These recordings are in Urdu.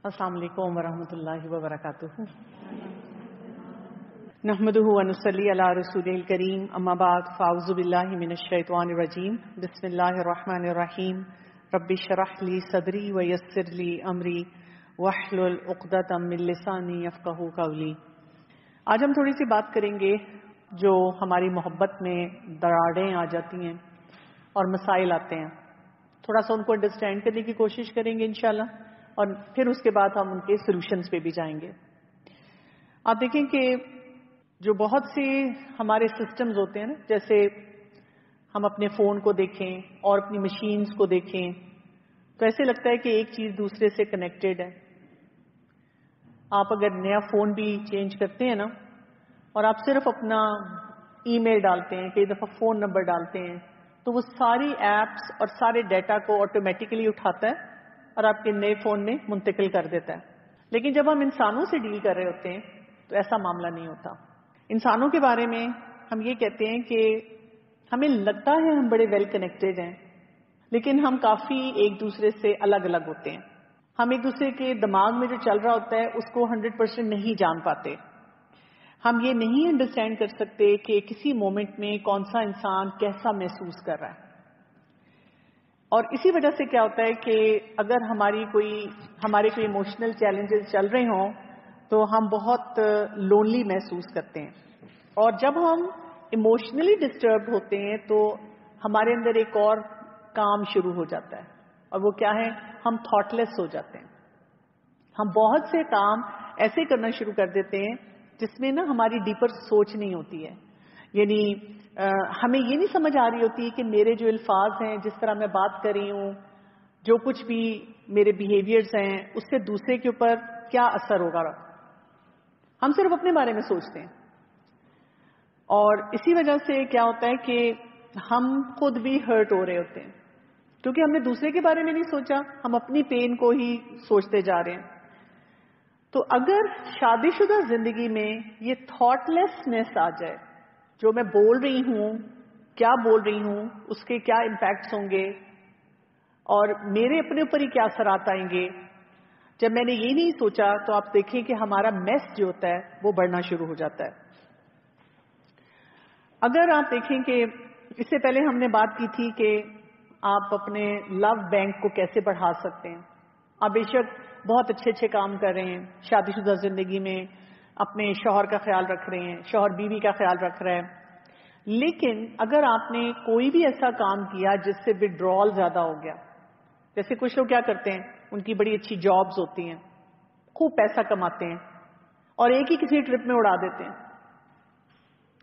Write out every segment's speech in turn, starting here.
السلام علیکم ورحمۃ اللہ وبرکاتہ۔ نحمده ونصلی علی رسوله الکریم، اما بعد فاعوذ باللہ من الشیطان الرجیم، بسم اللہ الرحمن الرحیم۔ رب اشرح لی صدری ویسر لی امری واحلل عقدۃ من لسانی یفقہوا قولی۔ آج ہم تھوڑی سی بات کریں گے جو ہماری محبت میں دراڑیں آ جاتی ہیں اور مسائل آتے ہیں، تھوڑا سا ان کو انڈرسٹینڈ کرنے کی کوشش کریں گے انشاءاللہ، اور پھر اس کے بعد ہم ان کے سولوشنز پہ بھی جائیں گے۔ آپ دیکھیں کہ جو بہت سے ہمارے سسٹمز ہوتے ہیں نا، جیسے ہم اپنے فون کو دیکھیں اور اپنی مشینز کو دیکھیں تو ایسے لگتا ہے کہ ایک چیز دوسرے سے کنیکٹڈ ہے۔ آپ اگر نیا فون بھی چینج کرتے ہیں نا اور آپ صرف اپنا ای میل ڈالتے ہیں، کئی دفعہ فون نمبر ڈالتے ہیں، تو وہ ساری ایپس اور سارے ڈیٹا کو آٹومیٹیکلی اٹھاتا ہے اور آپ کے نئے فون میں منتقل کر دیتا ہے۔ لیکن جب ہم انسانوں سے ڈیل کر رہے ہوتے ہیں تو ایسا معاملہ نہیں ہوتا۔ انسانوں کے بارے میں ہم یہ کہتے ہیں کہ ہمیں لگتا ہے ہم بڑے ویل کنیکٹڈ ہیں، لیکن ہم کافی ایک دوسرے سے الگ الگ ہوتے ہیں۔ ہم ایک دوسرے کے دماغ میں جو چل رہا ہوتا ہے اس کو 100% نہیں جان پاتے۔ ہم یہ نہیں انڈرسٹینڈ کر سکتے کہ کسی مومنٹ میں کون سا انسان کیسا محسوس کر رہا ہے۔ اور اسی وجہ سے کیا ہوتا ہے کہ اگر ہمارے کوئی ایموشنل چیلنجز چل رہے ہوں تو ہم بہت لونلی محسوس کرتے ہیں، اور جب ہم ایموشنلی ڈسٹربڈ ہوتے ہیں تو ہمارے اندر ایک اور کام شروع ہو جاتا ہے، اور وہ کیا ہے؟ ہم تھاٹ لیس ہو جاتے ہیں۔ ہم بہت سے کام ایسے کرنا شروع کر دیتے ہیں جس میں نا ہماری ڈیپر سوچ نہیں ہوتی ہے، یعنی ہمیں یہ نہیں سمجھ آ رہی ہوتی کہ میرے جو الفاظ ہیں، جس طرح میں بات کر رہی ہوں، جو کچھ بھی میرے بیہیویئرز ہیں، اس سے دوسرے کے اوپر کیا اثر ہوگا۔ ہم صرف اپنے بارے میں سوچتے ہیں، اور اسی وجہ سے کیا ہوتا ہے کہ ہم خود بھی ہرٹ ہو رہے ہوتے ہیں، کیونکہ ہم نے دوسرے کے بارے میں نہیں سوچا، ہم اپنی پین کو ہی سوچتے جا رہے ہیں۔ تو اگر شادی شدہ زندگی میں یہ تھاٹ لیسنس آ جائے، جو میں بول رہی ہوں، کیا بول رہی ہوں، اس کے کیا امپیکٹس ہوں گے اور میرے اپنے اوپر ہی کیا اثرات آئیں گے، جب میں نے یہ نہیں سوچا تو آپ دیکھیں کہ ہمارا میس جو ہوتا ہے وہ بڑھنا شروع ہو جاتا ہے۔ اگر آپ دیکھیں کہ اس سے پہلے ہم نے بات کی تھی کہ آپ اپنے لو بینک کو کیسے بڑھا سکتے ہیں۔ آپ بے شک بہت اچھے کام کر رہے ہیں، شادی شدہ زندگی میں اپنے شوہر کا خیال رکھ رہے ہیں، شوہر بیوی کا خیال رکھ رہے ہیں، لیکن اگر آپ نے کوئی بھی ایسا کام کیا جس سے وڈرال زیادہ ہو گیا، جیسے کچھ لوگ کیا کرتے ہیں، ان کی بڑی اچھی جابز ہوتی ہیں، خوب پیسہ کماتے ہیں، اور ایک ہی کسی ٹرپ میں اڑا دیتے ہیں،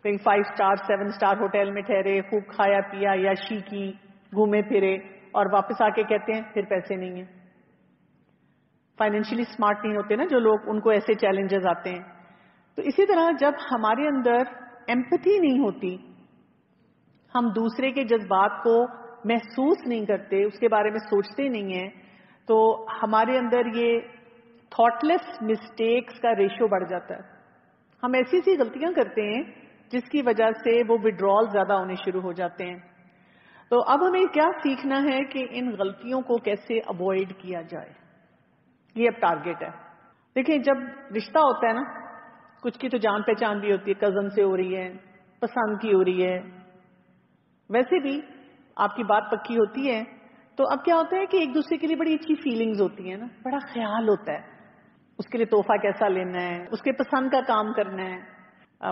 کہیں 5 اسٹار 7 اسٹار ہوٹل میں ٹھہرے، خوب کھایا پیا، یاشی کی، گھومے پھرے، اور واپس آ کے کہتے ہیں پھر پیسے نہیں ہیں۔ فائنینشلی اسمارٹ نہیں ہوتے نا جو لوگ، ان کو ایسے چیلنجز آتے ہیں۔ تو اسی طرح جب ہمارے اندر ایمپتھی نہیں ہوتی، ہم دوسرے کے جذبات کو محسوس نہیں کرتے، اس کے بارے میں سوچتے نہیں ہیں، تو ہمارے اندر یہ تھاٹ لیس مسٹیکس کا ریشو بڑھ جاتا ہے۔ ہم ایسی ایسی غلطیاں کرتے ہیں جس کی وجہ سے وہ وڈرال زیادہ ہونے شروع ہو جاتے ہیں۔ تو اب ہمیں کیا سیکھنا ہے کہ ان غلطیوں کو کیسے اوائڈ کیا جائے، یہ اب ٹارگٹ ہے۔ دیکھیں، جب رشتہ ہوتا ہے نا، کچھ کی تو جان پہچان بھی ہوتی ہے، کزن سے ہو رہی ہے، پسند کی ہو رہی ہے، ویسے بھی آپ کی بات پکی ہوتی ہے، تو اب کیا ہوتا ہے کہ ایک دوسرے کے لیے بڑی اچھی فیلنگز ہوتی ہیں نا، بڑا خیال ہوتا ہے، اس کے لیے تحفہ کیسا لینا ہے، اس کے پسند کا کام کرنا ہے،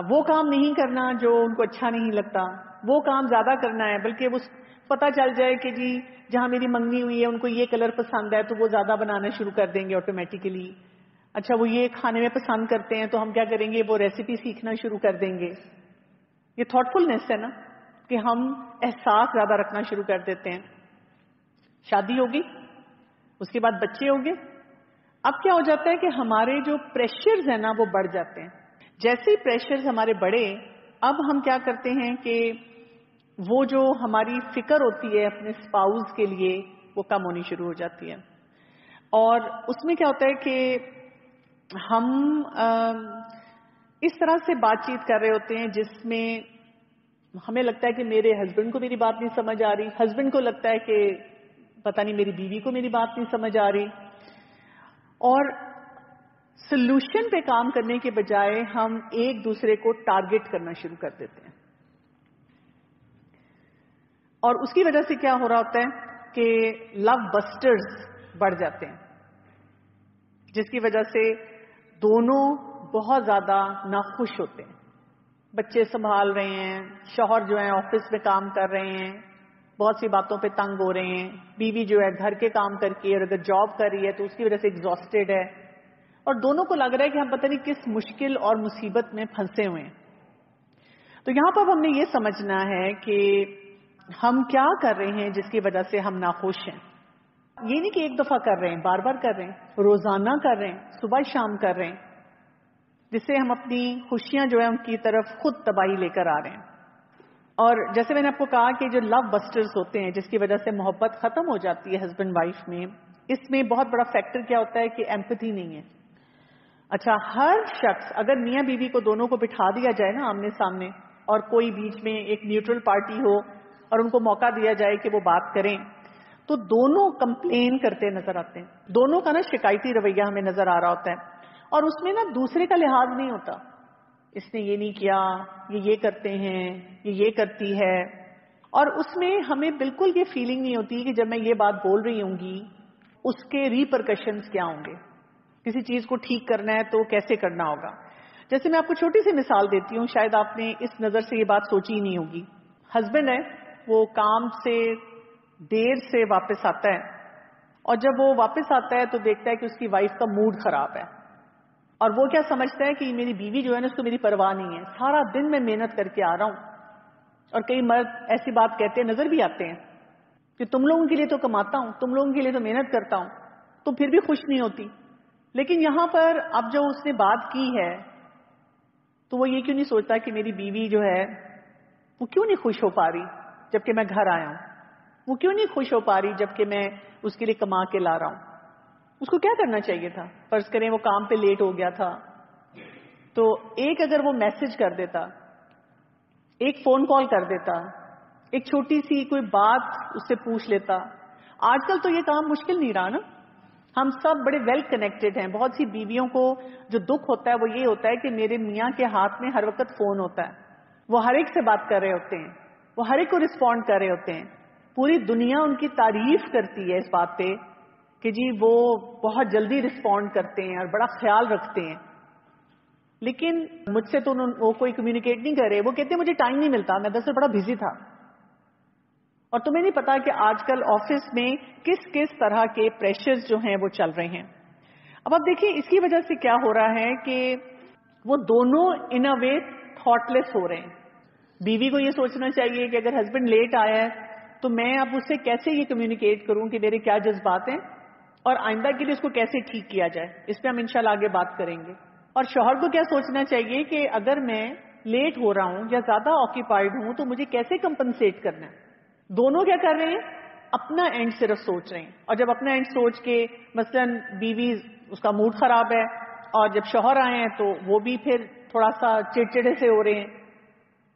وہ کام نہیں کرنا جو ان کو اچھا نہیں لگتا، وہ کام زیادہ کرنا ہے، بلکہ وہ پتہ چل جائے کہ جی جہاں میری منگنی ہوئی ہے ان کو یہ کلر پسند ہے تو وہ زیادہ بنانا شروع کر دیں گے آٹومیٹیکلی۔ اچھا، وہ یہ کھانے میں پسند کرتے ہیں تو ہم کیا کریں گے، وہ ریسیپی سیکھنا شروع کر دیں گے۔ یہ تھاٹ فلنس ہے نا، کہ ہم احساس زیادہ رکھنا شروع کر دیتے ہیں۔ شادی ہوگی، اس کے بعد بچے ہوں گے، اب کیا ہو جاتا ہے کہ ہمارے جو پریشرز ہیں نا وہ بڑھ جاتے ہیں۔ جیسے ہی پریشرز ہمارے بڑھے، اب ہم کیا کرتے ہیں کہ وہ جو ہماری فکر ہوتی ہے اپنے اسپاؤز کے لیے وہ کم ہونی شروع ہو جاتی ہے، اور اس میں کیا ہوتا ہے کہ ہم اس طرح سے بات چیت کر رہے ہوتے ہیں جس میں ہمیں لگتا ہے کہ میرے ہسبینڈ کو میری بات نہیں سمجھ آ رہی، ہسبینڈ کو لگتا ہے کہ پتہ نہیں میری بیوی کو میری بات نہیں سمجھ آ رہی، اور سلوشن پہ کام کرنے کے بجائے ہم ایک دوسرے کو ٹارگٹ کرنا شروع کر دیتے ہیں. اور اس کی وجہ سے کیا ہو رہا ہوتا ہے کہ لو بسٹرز بڑھ جاتے ہیں، جس کی وجہ سے دونوں بہت زیادہ ناخوش ہوتے ہیں. بچے سنبھال رہے ہیں، شوہر جو ہیں آفس میں کام کر رہے ہیں، بہت سی باتوں پہ تنگ ہو رہے ہیں، بیوی جو ہے گھر کے کام کر کے اور اگر جاب کر رہی ہے تو اس کی وجہ سے ایگزاسٹڈ ہے، اور دونوں کو لگ رہا ہے کہ ہم پتہ نہیں کس مشکل اور مصیبت میں پھنسے ہوئے ہیں. تو یہاں پر ہم نے یہ سمجھنا ہے کہ ہم کیا کر رہے ہیں جس کی وجہ سے ہم ناخوش ہیں. یہ نہیں کہ ایک دفعہ کر رہے ہیں، بار بار کر رہے ہیں، روزانہ کر رہے ہیں، صبح شام کر رہے ہیں، جس سے ہم اپنی خوشیاں جو ہیں ان کی طرف خود تباہی لے کر آ رہے ہیں. اور جیسے میں نے آپ کو کہا کہ جو لو بسٹرز ہوتے ہیں جس کی وجہ سے محبت ختم ہو جاتی ہے ہسبینڈ وائف میں، اس میں بہت بڑا فیکٹر کیا ہوتا ہے کہ ایمپتھی نہیں ہے. اچھا، ہر شخص اگر میاں بیوی کو دونوں کو بٹھا دیا جائے نا آمنے سامنے، اور کوئی بیچ میں ایک نیوٹرل پارٹی ہو اور ان کو موقع دیا جائے کہ وہ بات کریں، تو دونوں کمپلین کرتے نظر آتے ہیں. دونوں کا نا شکایتی رویہ ہمیں نظر آ رہا ہوتا ہے، اور اس میں نا دوسرے کا لحاظ نہیں ہوتا. اس نے یہ نہیں کیا، یہ کرتے ہیں، یہ کرتی ہے، اور اس میں ہمیں بالکل یہ فیلنگ نہیں ہوتی کہ جب میں یہ بات بول رہی ہوں گی اس کے ریپرکشنز کیا ہوں گے. کسی چیز کو ٹھیک کرنا ہے تو کیسے کرنا ہوگا. جیسے میں آپ کو چھوٹی سی مثال دیتی ہوں، شاید آپ نے اس نظر سے یہ بات سوچی ہی نہیں ہوگی. ہسبینڈ ہے، وہ کام سے دیر سے واپس آتا ہے، اور جب وہ واپس آتا ہے تو دیکھتا ہے کہ اس کی وائف کا موڈ خراب ہے، اور وہ کیا سمجھتا ہے کہ میری بیوی جو ہے نا اس کو میری پرواہ نہیں ہے، سارا دن میں محنت کر کے آ رہا ہوں. اور کئی مرد ایسی بات کہتے ہیں، نظر بھی آتے ہیں کہ تم لوگوں کے لیے تو کماتا ہوں، تم لوگوں کے لیے تو محنت کرتا ہوں، تو پھر بھی خوش نہیں ہوتی. لیکن یہاں پر اب جو اس نے بات کی ہے تو وہ یہ کیوں نہیں سوچتا کہ میری بیوی جو ہے وہ کیوں نہیں خوش ہو پا رہی جبکہ میں گھر آیا ہوں، وہ کیوں نہیں خوش ہو پا رہی جبکہ میں اس کے لیے کما کے لا رہا ہوں. اس کو کیا کرنا چاہیے تھا؟ فرض کریں وہ کام پہ لیٹ ہو گیا تھا تو ایک اگر وہ میسج کر دیتا، ایک فون کال کر دیتا، ایک چھوٹی سی کوئی بات اس سے پوچھ لیتا. آج کل تو یہ کام مشکل نہیں رہا نا، ہم سب بڑے ویل کنیکٹڈ ہیں. بہت سی بیویوں کو جو دکھ ہوتا ہے وہ یہ ہوتا ہے کہ میرے میاں کے ہاتھ میں ہر وقت فون ہوتا ہے، وہ ہر ایک سے بات کر رہے ہوتے ہیں، وہ ہر ایک کو رسپونڈ کر رہے ہوتے ہیں. پوری دنیا ان کی تعریف کرتی ہے اس بات پہ کہ جی وہ بہت جلدی رسپونڈ کرتے ہیں اور بڑا خیال رکھتے ہیں. لیکن مجھ سے تو وہ کوئی کمیونیکیٹ نہیں کر رہے، وہ کہتے ہیں مجھے ٹائم نہیں ملتا، میں دراصل بڑا بزی تھا. اور تمہیں نہیں پتا کہ آج کل آفس میں کس کس طرح کے پریشرز جو ہیں وہ چل رہے ہیں. اب آپ دیکھیں اس کی وجہ سے کیا ہو رہا ہے کہ وہ دونوں ان اے وے تھاٹ لیس ہو رہے ہیں. بیوی کو یہ سوچنا چاہیے کہ اگر ہسبینڈ لیٹ آیا ہے تو میں اب اس سے کیسے یہ کمیونیکیٹ کروں کہ میرے کیا جذبات ہیں اور آئندہ کے لیے اس کو کیسے ٹھیک کیا جائے. اس پہ ہم انشاءاللہ آگے بات کریں گے. اور شوہر کو کیا سوچنا چاہیے کہ اگر میں لیٹ ہو رہا ہوں یا زیادہ آکیپائڈ ہوں تو مجھے کیسے کمپنسیٹ کرنا ہے. دونوں کیا کر رہے ہیں؟ اپنا اینڈ صرف سوچ رہے ہیں. اور جب اپنا اینڈ سوچ کے مثلا بیوی اس کا موڈ خراب ہے اور جب شوہر آئے ہیں تو وہ بھی پھر تھوڑا سا چڑچڑے سے ہو رہے ہیں،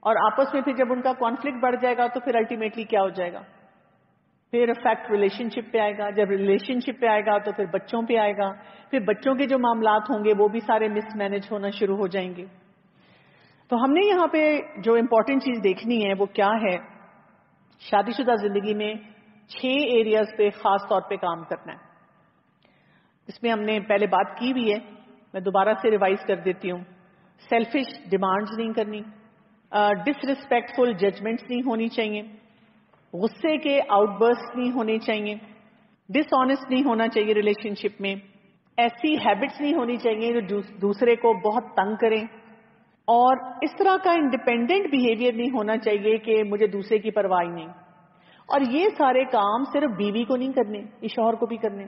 اور آپس میں پھر جب ان کا کانفلکٹ بڑھ جائے گا تو پھر الٹیمیٹلی کیا ہو جائے گا؟ پھر افیکٹ ریلیشن شپ پہ آئے گا. جب ریلیشن شپ پہ آئے گا تو پھر بچوں پہ آئے گا. پھر بچوں کے جو معاملات ہوں گے وہ بھی سارے مس مینج ہونا شروع ہو جائیں گے. تو ہم نے یہاں پہ جو امپورٹنٹ چیز دیکھنی ہے وہ کیا ہے؟ شادی شدہ زندگی میں 6 ایریاز پہ خاص طور پہ کام کرنا ہے. اس میں ہم نے پہلے بات کی بھی ہے، میں دوبارہ سے ریوائز کر دیتی ہوں. سیلفش ڈیمانڈز نہیں کرنی، ڈس ریسپیکٹفل ججمنٹس نہیں ہونی چاہیے، غصے کے آؤٹ برسٹ نہیں ہونے چاہیے، ڈس آنےسٹ نہیں ہونا چاہیے ریلیشن شپ میں، ایسی ہیبٹس نہیں ہونی چاہیے جو دوسرے کو بہت تنگ کریں، اور اس طرح کا انڈیپینڈنٹ بیہیویئر نہیں ہونا چاہیے کہ مجھے دوسرے کی پرواہ نہیں. اور یہ سارے کام صرف بیوی کو نہیں کرنے، یہ شوہر کو بھی کرنے.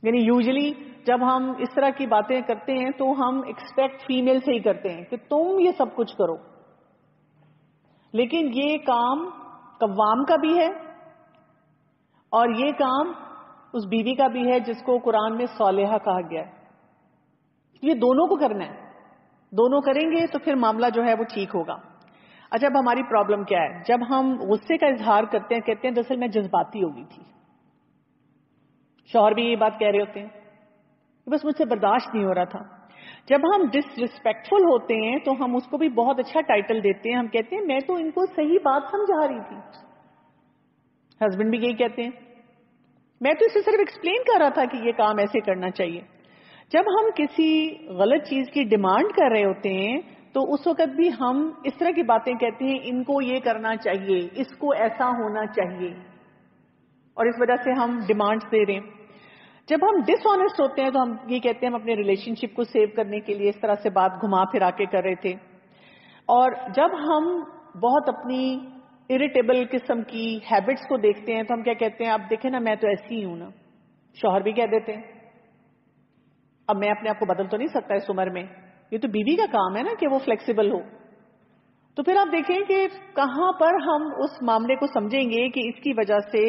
یعنی یوزلی جب ہم اس طرح کی باتیں کرتے ہیں تو ہم ایکسپیکٹ فیمیل سے ہی کرتے ہیں کہ تم یہ سب کچھ کرو، لیکن یہ کام قوام کا بھی ہے اور یہ کام اس بیوی کا بھی ہے جس کو قرآن میں صالحہ کہا گیا ہے. یہ دونوں کو کرنا ہے. دونوں کریں گے تو پھر معاملہ جو ہے وہ ٹھیک ہوگا. اچھا، اب ہماری پرابلم کیا ہے؟ جب ہم غصے کا اظہار کرتے ہیں، کہتے ہیں دراصل میں جذباتی ہو گئی تھی. شوہر بھی یہ بات کہہ رہے ہوتے ہیں بس مجھ سے برداشت نہیں ہو رہا تھا. جب ہم ڈس ریسپیکٹفل ہوتے ہیں تو ہم اس کو بھی بہت اچھا ٹائٹل دیتے ہیں. ہم کہتے ہیں میں تو ان کو صحیح بات سمجھا رہی تھی. ہسبینڈ بھی یہی کہتے ہیں, میں تو اسے صرف ایکسپلین کر رہا تھا کہ یہ کام ایسے کرنا چاہیے. جب ہم کسی غلط چیز کی ڈیمانڈ کر رہے ہوتے ہیں تو اس وقت بھی ہم اس طرح کی باتیں کہتے ہیں, ان کو یہ کرنا چاہیے, اس کو ایسا ہونا چاہیے, اور اس وجہ سے ہم ڈیمانڈز دے رہے ہیں. جب ہم ڈس آنیسٹ ہوتے ہیں تو ہم یہ کہتے ہیں ہم اپنے ریلیشن شپ کو سیو کرنے کے لیے اس طرح سے بات گھما پھرا کے کر رہے تھے. اور جب ہم بہت اپنی اریٹیبل قسم کی ہیبٹس کو دیکھتے ہیں تو ہم کیا کہتے ہیں, اب دیکھیں نا میں تو ایسی ہی ہوں نا. شوہر بھی کہہ دیتے ہیں اب میں اپنے آپ کو بدل تو نہیں سکتا اس عمر میں, یہ تو بیوی کا کام ہے نا کہ وہ فلیکسیبل ہو. تو پھر آپ دیکھیں کہ کہاں پر ہم اس معاملے کو سمجھیں گے کہ اس کی وجہ سے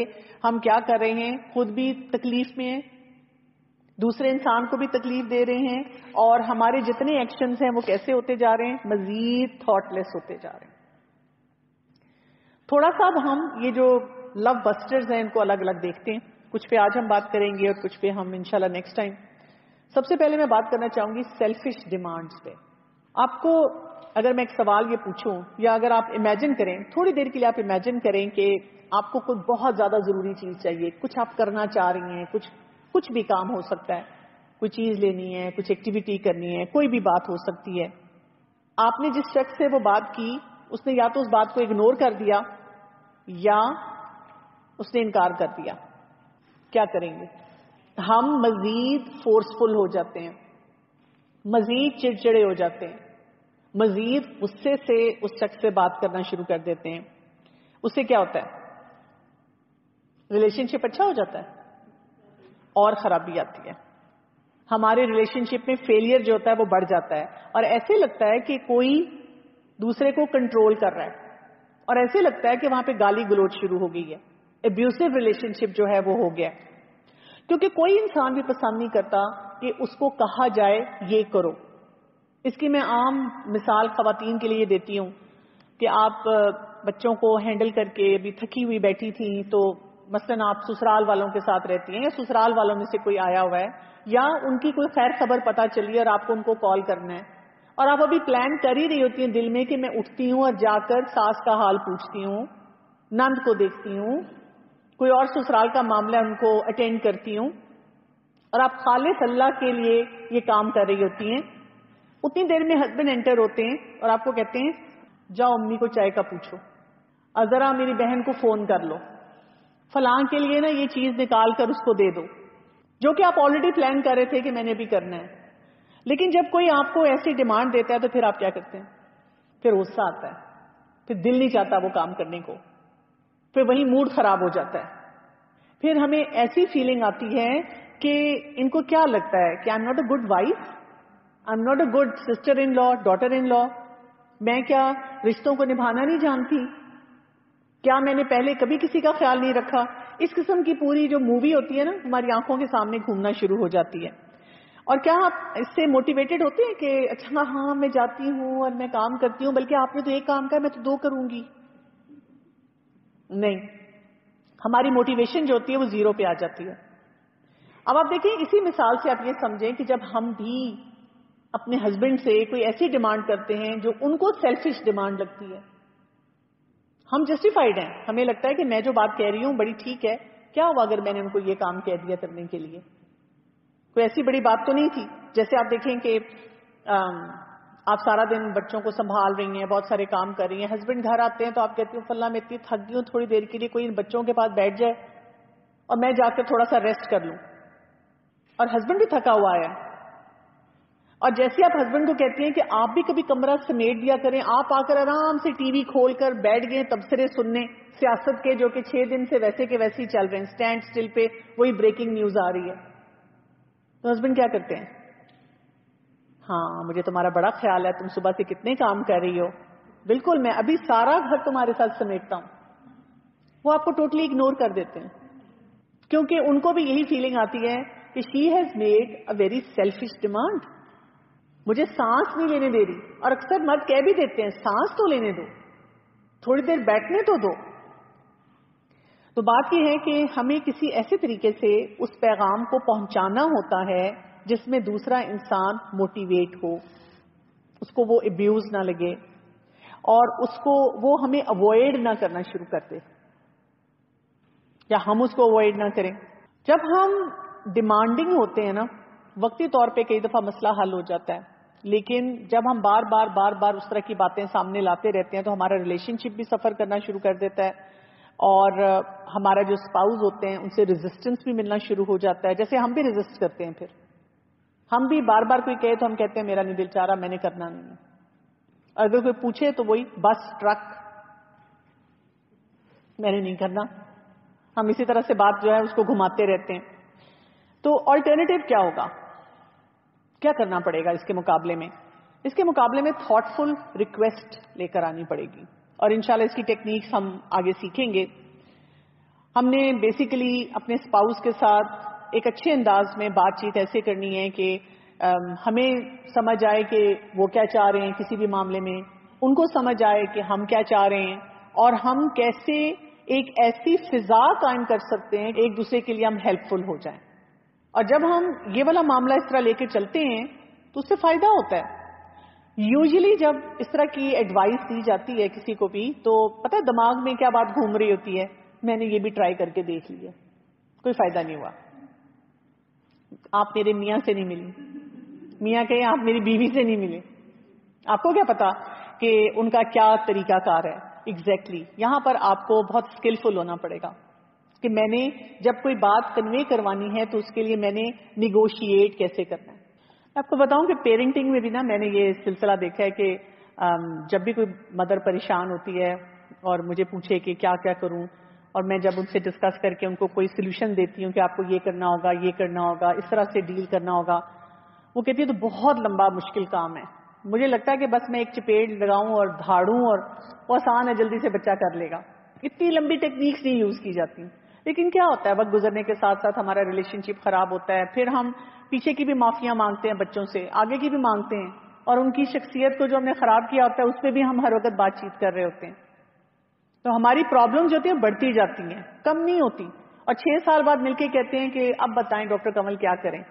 ہم کیا کر رہے ہیں, خود بھی تکلیف میں ہیں, دوسرے انسان کو بھی تکلیف دے رہے ہیں, اور ہمارے جتنے ایکشنز ہیں وہ کیسے ہوتے جا رہے ہیں, مزید تھاٹ لیس ہوتے جا رہے ہیں. تھوڑا سا اب ہم یہ جو لو بسٹرز ہیں ان کو الگ الگ دیکھتے ہیں. کچھ پہ آج ہم بات کریں گے اور کچھ پہ ہم انشاءاللہ نیکسٹ ٹائم. سب سے پہلے میں بات کرنا چاہوں گی سیلفش ڈیمانڈز پہ. آپ کو اگر میں ایک سوال یہ پوچھوں, یا اگر آپ امیجن کریں, تھوڑی دیر کے لیے آپ امیجن کریں کہ آپ کو کوئی بہت زیادہ ضروری چیز چاہیے, کچھ آپ کرنا چاہ رہی ہیں, کچھ بھی کام ہو سکتا ہے, کوئی چیز لینی ہے, کچھ ایکٹیویٹی کرنی ہے, کوئی بھی بات ہو سکتی ہے. آپ نے جس شخص سے وہ بات کی اس نے یا تو اس بات کو اگنور کر دیا یا اس نے انکار کر دیا. کیا کریں گے؟ ہم مزید فورسفل ہو جاتے ہیں, مزید چڑچڑے ہو جاتے ہیں, مزید غصے سے اس شخص سے بات کرنا شروع کر دیتے ہیں. اس سے کیا ہوتا ہے؟ ریلیشن شپ اچھا ہو جاتا ہے اور خرابی آتی ہے. ہمارے ریلیشن شپ میں فیلئر جو ہوتا ہے وہ بڑھ جاتا ہے, اور ایسے لگتا ہے کہ کوئی دوسرے کو کنٹرول کر رہا ہے, اور ایسے لگتا ہے کہ وہاں پہ گالی گلوچ شروع ہو گئی ہے. ابیوسو ریلیشن شپ جو ہے وہ ہو گیا, کیونکہ کوئی انسان بھی پسند نہیں کرتا کہ اس کو کہا جائے یہ کرو. اس کی میں عام مثال خواتین کے لیے دیتی ہوں کہ آپ بچوں کو ہینڈل کر کے ابھی تھکی ہوئی بیٹھی تھی, تو مثلا آپ سسرال والوں کے ساتھ رہتی ہیں, یا سسرال والوں میں سے کوئی آیا ہوا ہے, یا ان کی کوئی خیر خبر پتہ چلی اور آپ کو ان کو کال کرنا ہے, اور آپ ابھی پلان کر ہی رہی ہوتی ہیں دل میں کہ میں اٹھتی ہوں اور جا کر ساس کا حال پوچھتی ہوں, نند کو دیکھتی ہوں, کوئی اور سسرال کا معاملہ ان کو اٹینڈ کرتی ہوں, اور آپ خالص اللہ کے لیے یہ کام کر رہی ہوتی ہیں. اتنی دیر میں ہسبینڈ انٹر ہوتے ہیں اور آپ کو کہتے ہیں جاؤ امی کو چائے کا پوچھو, اور ذرا میری بہن کو فون کر لو, فلاں کے لیے نا یہ چیز نکال کر اس کو دے دو, جو کہ آپ آلریڈی پلان کر رہے تھے کہ میں نے بھی کرنا ہے. لیکن جب کوئی آپ کو ایسی ڈیمانڈ دیتا ہے تو پھر آپ کیا کرتے ہیں؟ پھر غصہ آتا ہے, پھر دل نہیں چاہتا وہ کام کرنے کو, پھر وہی موڈ خراب ہو جاتا ہے. پھر ہمیں ایسی فیلنگ آتی ہے کہ ان کو کیا لگتا ہے کہ I am not a good wife, I am not a good sister in law, daughter in law, میں کیا رشتوں کو نبھانا نہیں جانتی, کیا میں نے پہلے کبھی کسی کا خیال نہیں رکھا. اس قسم کی پوری جو مووی ہوتی ہے نا ہماری آنکھوں کے سامنے گھومنا شروع ہو جاتی ہے. اور کیا آپ اس سے موٹیویٹڈ ہوتے ہیں کہ اچھا ہاں میں جاتی ہوں اور میں کام کرتی ہوں, بلکہ آپ نے تو ایک کام کہا میں تو 2 کروں گی. نہیں, ہماری موٹیویشن جو ہوتی ہے وہ 0 پہ آ جاتی ہے. اب آپ دیکھیں اسی مثال سے آپ یہ سمجھیں کہ جب ہم بھی اپنے ہسبینڈ سے کوئی ایسی ڈیمانڈ کرتے ہیں جو ان کو سیلفش ڈیمانڈ لگتی ہے, ہم جسٹیفائڈ ہیں, ہمیں لگتا ہے کہ میں جو بات کہہ رہی ہوں بڑی ٹھیک ہے, کیا ہوا اگر میں نے ان کو یہ کام کہہ دیا کرنے کے لیے, کوئی ایسی بڑی بات تو نہیں تھی. جیسے آپ دیکھیں کہ آپ سارا دن بچوں کو سنبھال رہی ہیں, بہت سارے کام کر رہی ہیں, ہسبینڈ گھر آتے ہیں تو آپ کہتی ہوں فلاں میں اتنی تھک گئی ہوں, تھوڑی دیر کے لیے کوئی ان بچوں کے پاس بیٹھ جائے اور میں جا کے تھوڑا سا ریسٹ کر لوں, اور ہسبینڈ بھی تھکا ہوا ہے. اور جیسے آپ ہسبینڈ کو کہتی ہیں کہ آپ بھی کبھی کمرہ سمیٹ دیا کریں, آپ آ کر آرام سے ٹی وی کھول کر بیٹھ گئے تبصرے سننے سیاست کے, جو کہ 6 دن سے ویسے کے ویسے ہی چل رہے ہیں, اسٹینڈ سٹل پہ وہی بریکنگ نیوز آ رہی ہے, تو ہسبینڈ کیا کرتے ہیں؟ ہاں مجھے تمہارا بڑا خیال ہے, تم صبح سے کتنے کام کر رہی ہو, بالکل میں ابھی سارا گھر تمہارے ساتھ سمیٹتا ہوں. وہ آپ کو ٹوٹلی اگنور کر دیتے ہیں, کیونکہ ان کو بھی یہی فیلنگ آتی ہے کہ she has made a very selfish demand, مجھے سانس نہیں لینے دے رہی. اور اکثر مرد کہہ بھی دیتے ہیں سانس تو لینے دو, تھوڑی دیر بیٹھنے تو دو. تو بات یہ ہے کہ ہمیں کسی ایسے طریقے سے اس پیغام کو پہنچانا ہوتا ہے جس میں دوسرا انسان موٹیویٹ ہو, اس کو وہ ابیوز نہ لگے اور اس کو وہ ہمیں اوائڈ نہ کرنا شروع کر دے یا ہم اس کو اوائڈ نہ کریں. جب ہم ڈیمانڈنگ ہوتے ہیں نا, وقتی طور پہ کئی دفعہ مسئلہ حل ہو جاتا ہے, لیکن جب ہم بار بار اس طرح کی باتیں سامنے لاتے رہتے ہیں تو ہمارا ریلیشن شپ بھی سفر کرنا شروع کر دیتا ہے, اور ہمارا جو اسپاؤز ہوتے ہیں ان سے ریزسٹنس بھی ملنا شروع ہو جاتا ہے. جیسے ہم بھی ریزسٹ کرتے ہیں, پھر ہم بھی بار بار کوئی کہے تو ہم کہتے ہیں میرا نہیں دل چاہ رہا, میں نے کرنا نہیں ہے. اگر کوئی پوچھے تو وہی بس ٹرک, میں نے نہیں کرنا. ہم اسی طرح سے بات جو ہے اس کو گھماتے رہتے ہیں. تو آلٹرنیٹو کیا ہوگا, کیا کرنا پڑے گا اس کے مقابلے میں؟ اس کے مقابلے میں تھاٹ فل ریکویسٹ لے کر آنی پڑے گی, اور انشاءاللہ اس کی ٹیکنیکس ہم آگے سیکھیں گے. ہم نے بیسیکلی اپنے اسپاؤس کے ساتھ ایک اچھے انداز میں بات چیت ایسے کرنی ہے کہ ہمیں سمجھ آئے کہ وہ کیا چاہ رہے ہیں کسی بھی معاملے میں, ان کو سمجھ آئے کہ ہم کیا چاہ رہے ہیں, اور ہم کیسے ایک ایسی فضا قائم کر سکتے ہیں ایک دوسرے کے لیے ہم ہیلپ فل ہو جائیں. اور جب ہم یہ والا معاملہ اس طرح لے کے چلتے ہیں تو اس سے فائدہ ہوتا ہے. یوزلی جب اس طرح کی ایڈوائس دی جاتی ہے کسی کو بھی, تو پتہ ہے دماغ میں کیا بات گھوم رہی ہوتی ہے, میں نے یہ بھی ٹرائی کر کے دیکھ لیا, کوئی فائدہ نہیں ہوا. آپ میرے میاں سے نہیں ملی, میاں کہیں آپ میری بیوی سے نہیں ملے, آپ کو کیا پتا کہ ان کا کیا طریقہ کار ہے. ایگزیکٹلی یہاں پر آپ کو بہت اسکلفل ہونا پڑے گا کہ میں نے جب کوئی بات کنوے کروانی ہے تو اس کے لیے میں نے نیگوشیٹ کیسے کرنا ہے. میں آپ کو بتاؤں کہ پیرنٹنگ میں بھی نا میں نے یہ سلسلہ دیکھا ہے کہ جب بھی کوئی مدر پریشان ہوتی ہے اور مجھے پوچھے کہ کیا کیا کروں, اور میں جب ان سے ڈسکس کر کے ان کو کوئی سولوشن دیتی ہوں کہ آپ کو یہ کرنا ہوگا, یہ کرنا ہوگا, اس طرح سے ڈیل کرنا ہوگا, وہ کہتی ہے تو بہت لمبا مشکل کام ہے. مجھے لگتا ہے کہ بس میں ایک چپیٹ لگاؤں اور دھاڑوں اور وہ آسان ہے, جلدی سے بچہ کر لے گا. اتنی لمبی ٹیکنیکس نہیں یوز کی جاتی. لیکن کیا ہوتا ہے وقت گزرنے کے ساتھ ساتھ ہمارا ریلیشن شپ خراب ہوتا ہے, پھر ہم پیچھے کی بھی معافیاں مانگتے ہیں بچوں سے, آگے کی بھی مانگتے ہیں, اور ان کی شخصیت کو جو ہم نے خراب کیا ہوتا ہے اس پہ بھی ہم ہر وقت بات چیت کر رہے ہوتے ہیں. تو ہماری پرابلم جو ہوتی ہیں بڑھتی جاتی ہیں, کم نہیں ہوتی. اور 6 سال بعد مل کے کہتے ہیں کہ اب بتائیں ڈاکٹر کمل کیا کریں.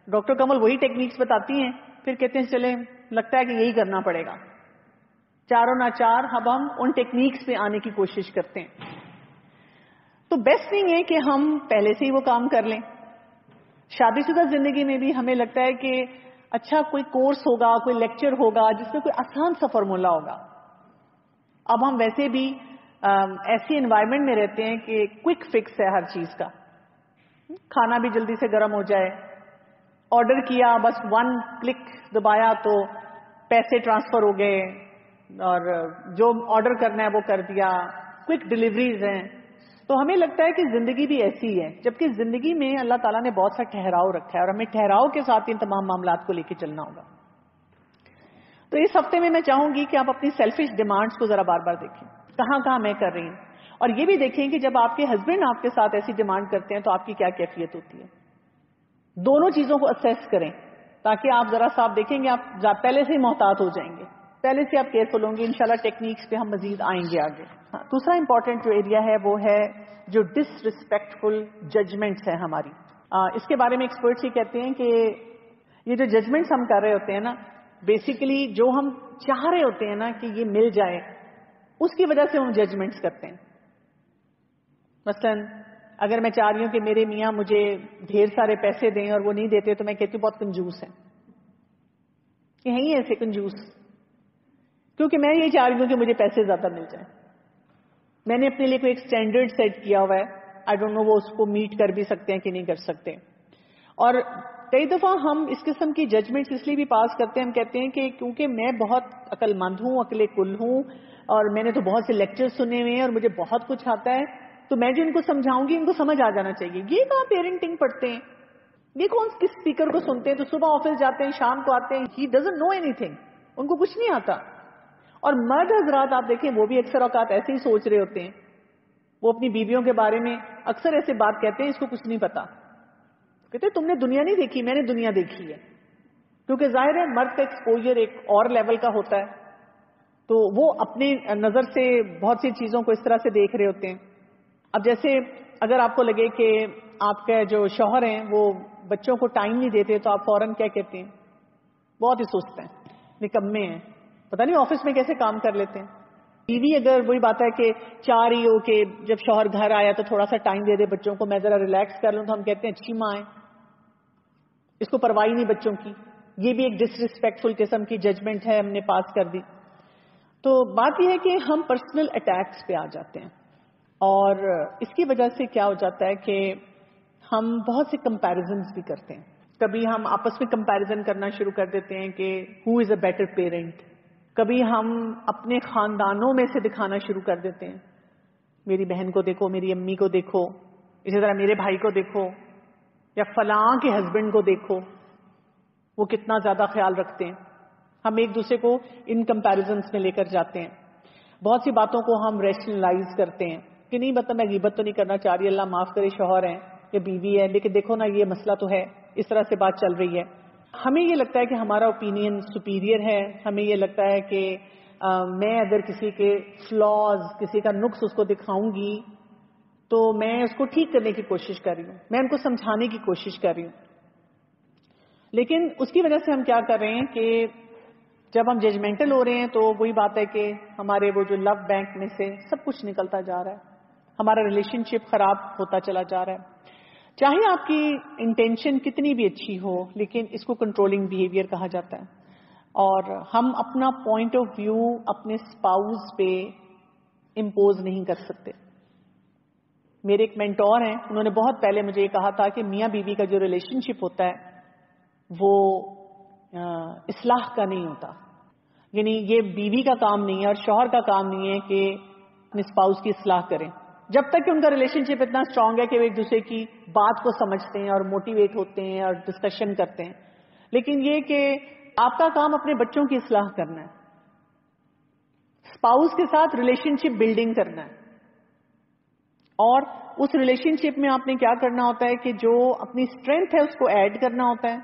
ڈاکٹر کمل وہی ٹیکنیکس بتاتی ہیں, پھر کہتے ہیں چلیں لگتا ہے کہ یہی کرنا پڑے گا. چاروں ناچار اب ہم ان ٹیکنیکس پہ آنے کی کوشش کرتے ہیں. تو بیسٹ تھنگ ہے کہ ہم پہلے سے ہی وہ کام کر لیں. شادی شدہ زندگی میں بھی ہمیں لگتا ہے کہ اچھا کوئی کورس ہوگا, کوئی لیکچر ہوگا جس میں کوئی آسان سا فارمولا ہوگا. اب ہم ویسے بھی ایسی انوائرمنٹ میں رہتے ہیں کہ کوئک فکس ہے ہر چیز کا. کھانا بھی جلدی سے گرم ہو جائے, آرڈر کیا بس 1 کلک دبایا تو پیسے ٹرانسفر ہو گئے, اور جو آرڈر کرنا ہے وہ کر دیا, کوئک ڈیلیوریز ہیں. تو ہمیں لگتا ہے کہ زندگی بھی ایسی ہے, جبکہ زندگی میں اللہ تعالیٰ نے بہت سا ٹھہراؤ رکھا ہے, اور ہمیں ٹھہراؤ کے ساتھ ان تمام معاملات کو لے کے چلنا ہوگا. تو اس ہفتے میں چاہوں گی کہ آپ اپنی سیلفش ڈیمانڈز کو ذرا بار بار دیکھیں, کہاں کہاں میں کر رہی ہوں, اور یہ بھی دیکھیں کہ جب آپ کے ہسبینڈ آپ کے ساتھ ایسی ڈیمانڈ کرتے ہیں تو آپ کی کیا کیفیت ہوتی ہے. دونوں چیزوں کو اسیس کریں تاکہ آپ ذرا سا آپ دیکھیں گے آپ پہلے سے ہی محتاط ہو جائیں گے, پہلے سے آپ کیئرفل ہوں گے. انشاءاللہ ٹیکنیکس پہ ہم مزید آئیں گے آگے. دوسرا امپورٹنٹ جو ایریا ہے وہ ہے جو ڈس ریسپیکٹفل ججمنٹس ہیں ہماری. اس کے بارے میں ایکسپرٹس یہ کہتے ہیں کہ یہ جو ججمنٹس ہم کر رہے ہوتے ہیں نا, بیسیکلی جو ہم چاہ رہے ہوتے ہیں نا کہ یہ مل جائے, اس کی وجہ سے ہم ججمنٹس کرتے ہیں. مثلا اگر میں چاہ رہی ہوں کہ میرے میاں مجھے ڈھیر سارے پیسے دیں اور وہ نہیں دیتے تو میں کہتی ہوں بہت کنجوس ہیں, کہ ہیں ہی ایسے کنجوس, کیونکہ میں یہ چاہ رہی ہوں کہ مجھے پیسے زیادہ مل جائیں. میں نے اپنے لیے کوئی ایک سٹینڈرڈ سیٹ کیا ہوا ہے, آئی ڈونٹ نو وہ اس کو میٹ کر بھی سکتے ہیں کہ نہیں کر سکتے. اور کئی دفعہ ہم اس قسم کی ججمنٹس اس لیے بھی پاس کرتے ہیں, ہم کہتے ہیں کہ کیونکہ میں بہت عقل مند ہوں, عقل کل ہوں, اور میں نے تو بہت سے لیکچر سنے ہوئے ہیں اور مجھے بہت کچھ آتا ہے, تو میں جو ان کو سمجھاؤں گی ان کو سمجھ آ جانا چاہیے. یہ کہاں پیرنٹنگ پڑھتے ہیں, یہ کون کس اسپیکر کو سنتے ہیں, تو صبح آفس جاتے ہیں شام کو آتے ہیں, ہی ڈزنٹ نو اینی تھنگ, ان کو کچھ نہیں آتا. اور مرد حضرات آپ دیکھیں وہ بھی اکثر اوقات ایسے ہی سوچ رہے ہوتے ہیں, وہ اپنی بیویوں کے بارے میں اکثر ایسے بات کہتے ہیں اس کو کچھ نہیں پتا. کہتے ہیں تم نے دنیا نہیں دیکھی, میں نے دنیا دیکھی ہے. کیونکہ ظاہر ہے مرد کا ایکسپوجر ایک اور لیول کا ہوتا ہے, تو وہ اپنے نظر سے بہت سی چیزوں کو اس طرح سے دیکھ رہے ہوتے ہیں. اب جیسے اگر آپ کو لگے کہ آپ کے جو شوہر ہیں وہ بچوں کو ٹائم نہیں دیتے تو آپ فوراً کیا کہتے ہیں؟ بہت ہی سست ہیں، نکمے ہیں، پتہ نہیں آفس میں کیسے کام کر لیتے ہیں. بیوی اگر وہی بات ہے کہ چاہ رہی ہو کہ جب شوہر گھر آیا تو تھوڑا سا ٹائم دے دے بچوں کو، میں ذرا ریلیکس کر لوں، تو ہم کہتے ہیں اچھی ماں ہے، اس کو پرواہ نہیں بچوں کی. یہ بھی ایک ڈس ریسپیکٹفل قسم کی ججمنٹ ہے، ہم نے پاس کر دی. تو بات یہ ہے کہ ہم پرسنل اٹیکس پہ آ جاتے ہیں، اور اس کی وجہ سے کیا ہو جاتا ہے کہ ہم بہت سے کمپیریزنز بھی کرتے ہیں. کبھی ہم آپس میں کمپیریزن کرنا شروع کر دیتے ہیں کہ ہو از اے بیٹر پیرنٹ. کبھی ہم اپنے خاندانوں میں سے دکھانا شروع کر دیتے ہیں، میری بہن کو دیکھو، میری امی کو دیکھو، اسی طرح میرے بھائی کو دیکھو، یا فلاں کے ہسبینڈ کو دیکھو، وہ کتنا زیادہ خیال رکھتے ہیں. ہم ایک دوسرے کو ان کمپیریزنز میں لے کر جاتے ہیں. بہت سی باتوں کو ہم ریشنلائز کرتے ہیں کہ نہیں مطلب میں غیبت تو نہیں کرنا چاہ رہی، اللہ معاف کرے شوہر ہیں یا بیوی ہے، لیکن دیکھو نا یہ مسئلہ تو ہے، اس طرح سے بات چل رہی ہے. ہمیں یہ لگتا ہے کہ ہمارا اوپینین سپیریئر ہے. ہمیں یہ لگتا ہے کہ میں اگر کسی کے فلاز، کسی کا نقص اس کو دکھاؤں گی تو میں اس کو ٹھیک کرنے کی کوشش کر رہی ہوں، میں ان کو سمجھانے کی کوشش کر رہی ہوں. لیکن اس کی وجہ سے ہم کیا کر رہے ہیں کہ جب ہم ججمنٹل ہو رہے ہیں تو وہی بات ہے کہ ہمارے وہ جو لو بینک میں سے سب کچھ نکلتا جا رہا ہے، ہمارا ریلیشن شپ خراب ہوتا چلا جا رہا ہے. چاہے آپ کی انٹینشن کتنی بھی اچھی ہو، لیکن اس کو کنٹرولنگ بیہیویئر کہا جاتا ہے. اور ہم اپنا پوائنٹ آف ویو اپنے اسپاؤز پہ امپوز نہیں کر سکتے. میرے ایک مینٹور ہیں، انہوں نے بہت پہلے مجھے یہ کہا تھا کہ میاں بیوی کا جو ریلیشن شپ ہوتا ہے وہ اصلاح کا نہیں ہوتا. یعنی یہ بیوی کا کام نہیں ہے اور شوہر کا کام نہیں ہے کہ اپنے اسپاؤز کی اصلاح کریں، جب تک کہ ان کا ریلیشن شپ اتنا اسٹرانگ ہے کہ وہ ایک دوسرے کی بات کو سمجھتے ہیں اور موٹیویٹ ہوتے ہیں اور ڈسکشن کرتے ہیں. لیکن یہ کہ آپ کا کام اپنے بچوں کی اصلاح کرنا ہے، اسپاؤز کے ساتھ ریلیشن شپ بلڈنگ کرنا ہے. اور اس ریلیشن شپ میں آپ نے کیا کرنا ہوتا ہے کہ جو اپنی اسٹرینتھ ہے اس کو ایڈ کرنا ہوتا ہے،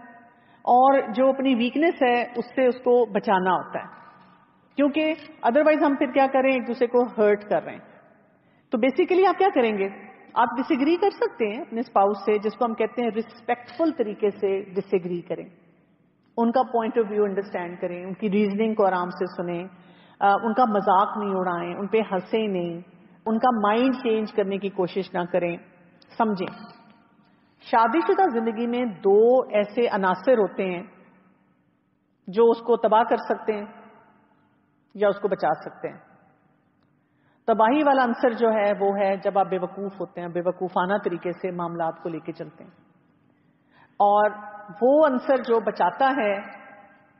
اور جو اپنی ویکنس ہے اس سے اس کو بچانا ہوتا ہے. کیونکہ ادروائز ہم پھر کیا کریں، ایک دوسرے کو ہرٹ کر رہے ہیں. تو بیسیکلی آپ کیا کریں گے، آپ ڈس ایگری کر سکتے ہیں اپنے اسپاؤس سے، جس کو ہم کہتے ہیں ریسپیکٹفل طریقے سے ڈس ایگری کریں، ان کا پوائنٹ آف ویو انڈرسٹینڈ کریں، ان کی ریزننگ کو آرام سے سنیں، ان کا مذاق نہیں اڑائیں، ان پہ ہنسیں نہیں، ان کا مائنڈ چینج کرنے کی کوشش نہ کریں. سمجھیں، شادی شدہ زندگی میں دو ایسے عناصر ہوتے ہیں جو اس کو تباہ کر سکتے ہیں یا اس کو بچا سکتے ہیں. تباہی والا عنصر جو ہے وہ ہے جب آپ بے وقوف ہوتے ہیں، بے وقوفانہ طریقے سے معاملات کو لے کے چلتے ہیں. اور وہ عنصر جو بچاتا ہے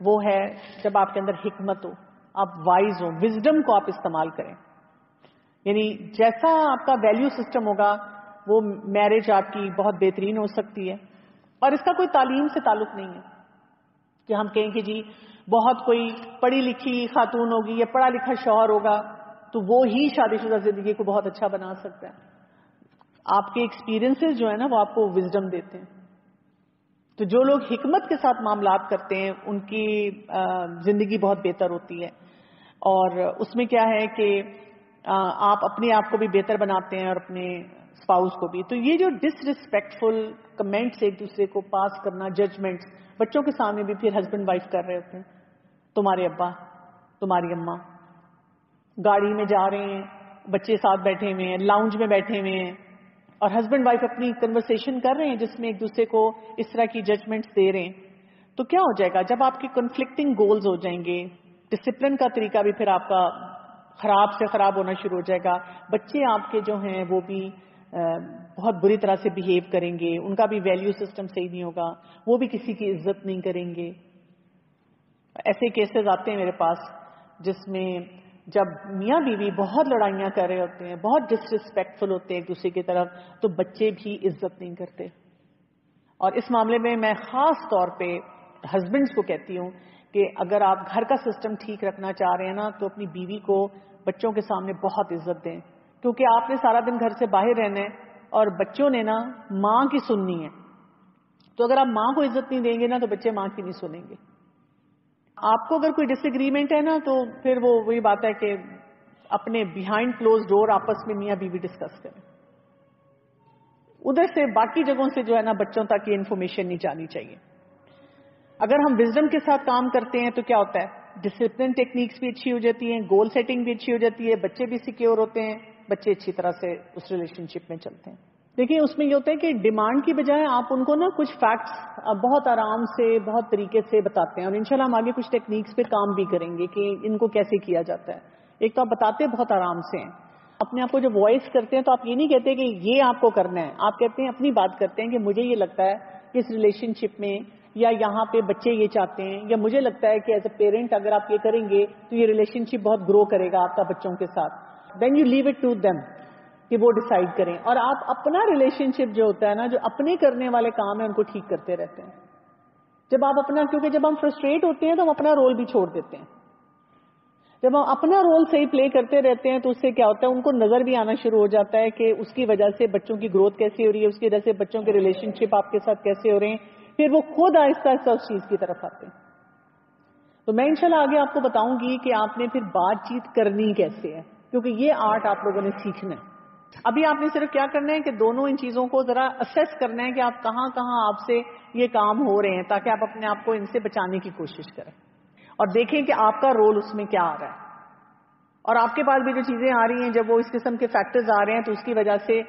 وہ ہے جب آپ کے اندر حکمت ہو، آپ وائز ہو، وزڈم کو آپ استعمال کریں. یعنی جیسا آپ کا ویلیو سسٹم ہوگا وہ میرج آپ کی بہت بہترین ہو سکتی ہے. اور اس کا کوئی تعلیم سے تعلق نہیں ہے کہ ہم کہیں کہ جی بہت کوئی پڑھی لکھی خاتون ہوگی یا پڑھا لکھا شوہر ہوگا تو وہ ہی شادی شدہ زندگی کو بہت اچھا بنا سکتا ہے. آپ کے ایکسپیرینسز جو ہے نا وہ آپ کو وزڈم دیتے ہیں. تو جو لوگ حکمت کے ساتھ معاملات کرتے ہیں ان کی زندگی بہت بہتر ہوتی ہے. اور اس میں کیا ہے کہ آپ اپنے آپ کو بھی بہتر بناتے ہیں اور اپنے اسپاؤس کو بھی. تو یہ جو ڈس ریسپیکٹفل کمنٹس ایک دوسرے کو پاس کرنا، ججمنٹس بچوں کے سامنے بھی پھر ہسبینڈ وائف کر رہے ہوتے ہیں، تمہارے ابا، تمہاری اماں، گاڑی میں جا رہے ہیں، بچے ساتھ بیٹھے ہوئے ہیں، لاؤنج میں بیٹھے ہوئے ہیں، اور ہسبینڈ وائف اپنی کنورسیشن کر رہے ہیں جس میں ایک دوسرے کو اس طرح کی ججمنٹس دے رہے ہیں. تو کیا ہو جائے گا جب آپ کے کنفلکٹنگ گولز ہو جائیں گے، ڈسپلن کا طریقہ بھی پھر آپ کا خراب سے خراب ہونا شروع ہو جائے گا. بچے آپ کے جو ہیں وہ بھی بہت بری طرح سے بہیو کریں گے، ان کا بھی ویلیو سسٹم صحیح نہیں ہوگا، وہ بھی کسی کی عزت نہیں کریں گے. ایسے کیسز آتے ہیں میرے پاس جس میں جب میاں بیوی بہت لڑائیاں کر رہے ہوتے ہیں، بہت ڈس ریسپیکٹفل ہوتے ہیں ایک دوسرے کی طرف، تو بچے بھی عزت نہیں کرتے. اور اس معاملے میں میں خاص طور پہ ہسبینڈز کو کہتی ہوں کہ اگر آپ گھر کا سسٹم ٹھیک رکھنا چاہ رہے ہیں نا تو اپنی بیوی کو بچوں کے سامنے بہت عزت دیں، کیونکہ آپ نے سارا دن گھر سے باہر رہنا ہے اور بچوں نے نا ماں کی سننی ہے. تو اگر آپ ماں کو عزت نہیں دیں گے نا تو بچے ماں کی نہیں سنیں گے. آپ کو اگر کوئی ڈس ایگریمنٹ ہے نا تو پھر وہ وہی بات ہے کہ اپنے بیہائنڈ کلوز ڈور آپس میں میاں بیوی ڈسکس کریں. ادھر سے باقی جگہوں سے جو ہے نا بچوں تک یہ انفارمیشن نہیں جانی چاہیے. اگر ہم وزڈم کے ساتھ کام کرتے ہیں تو کیا ہوتا ہے, ڈسپلن ٹیکنیکس بھی اچھی ہو جاتی ہیں, گول سیٹنگ بھی اچھی ہو جاتی ہے, بچے بھی سیکیور ہوتے ہیں, بچے اچھی طرح سے اس ریلیشن شپ میں چلتے ہیں. دیکھیں اس میں یہ ہوتا ہے کہ ڈیمانڈ کی بجائے آپ ان کو نا کچھ فیکٹس بہت آرام سے بہت طریقے سے بتاتے ہیں, اور انشاءاللہ ہم آگے کچھ ٹیکنیکس پہ کام بھی کریں گے کہ ان کو کیسے کیا جاتا ہے. ایک تو آپ بتاتے بہت آرام سے ہیں, اپنے آپ کو جب وائس کرتے ہیں تو آپ یہ نہیں کہتے کہ یہ آپ کو کرنا ہے, آپ کہتے ہیں اپنی بات کرتے ہیں کہ مجھے یہ لگتا ہے کہ اس ریلیشن شپ میں یا یہاں پہ بچے یہ چاہتے ہیں, یا مجھے لگتا ہے کہ ایز اے پیرنٹ اگر آپ یہ کریں گے تو یہ ریلیشن شپ بہت گرو کرے گا آپ کا بچوں کے ساتھ. Then you leave it to them کہ وہ ڈیسائیڈ کریں, اور آپ اپنا ریلیشن شپ جو ہوتا ہے نا, جو اپنے کرنے والے کام ہیں ان کو ٹھیک کرتے رہتے ہیں. جب آپ اپنا, کیونکہ جب ہم فرسٹریٹ ہوتے ہیں تو ہم اپنا رول بھی چھوڑ دیتے ہیں. جب ہم اپنا رول صحیح پلے کرتے رہتے ہیں تو اس سے کیا ہوتا ہے, ان کو نظر بھی آنا شروع ہو جاتا ہے کہ اس کی وجہ سے بچوں کی گروتھ کیسی ہو رہی ہے, اس کی وجہ سے بچوں کے ریلیشن شپ آپ کے ساتھ کیسے ہو رہے ہیں, پھر وہ خود آہستہ آہستہ اس چیز کی طرف آتے ہیں. تو میں انشاءاللہ آگے آپ کو بتاؤں گی کہ آپ نے پھر بات چیت کرنی کیسے ہے, کیونکہ یہ آرٹ آپ لوگوں نے سیکھنا ہے. ابھی آپ نے صرف کیا کرنا ہے کہ دونوں ان چیزوں کو ذرا اسیس کرنا ہے کہ آپ کہاں کہاں آپ سے یہ کام ہو رہے ہیں, تاکہ آپ اپنے آپ کو ان سے بچانے کی کوشش کریں اور دیکھیں کہ آپ کا رول اس میں کیا آ رہا ہے. اور آپ کے پاس بھی جو چیزیں آ رہی ہیں, جب وہ اس قسم کے فیکٹرز آ رہے ہیں تو اس کی وجہ سے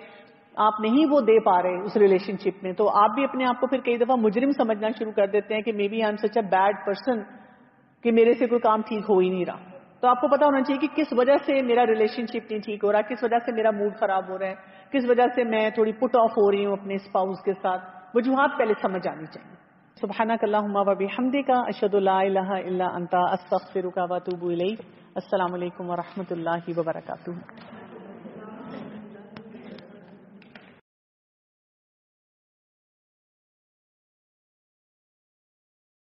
آپ نہیں وہ دے پا رہے اس ریلیشن شپ میں, تو آپ بھی اپنے آپ کو پھر کئی دفعہ مجرم سمجھنا شروع کر دیتے ہیں کہ maybe I am such a bad person کہ میرے سے کوئی کام ٹھیک ہو ہی نہیں رہا. تو آپ کو پتا ہونا چاہیے کہ کس وجہ سے میرا ریلیشن شپ نہیں ٹھیک ہو رہا, کس وجہ سے میرا موڈ خراب ہو رہا ہے, کس وجہ سے میں تھوڑی پٹ آف ہو رہی ہوں اپنے اسپاؤس کے ساتھ. وجوہات پہلے سمجھ آنی چاہیے. سبحانک اللہم و بحمدک, اشہد لا الہ الا انت, استغفرک و اتوب الیک. السلام علیکم ورحمۃ اللہ وبرکاتہ.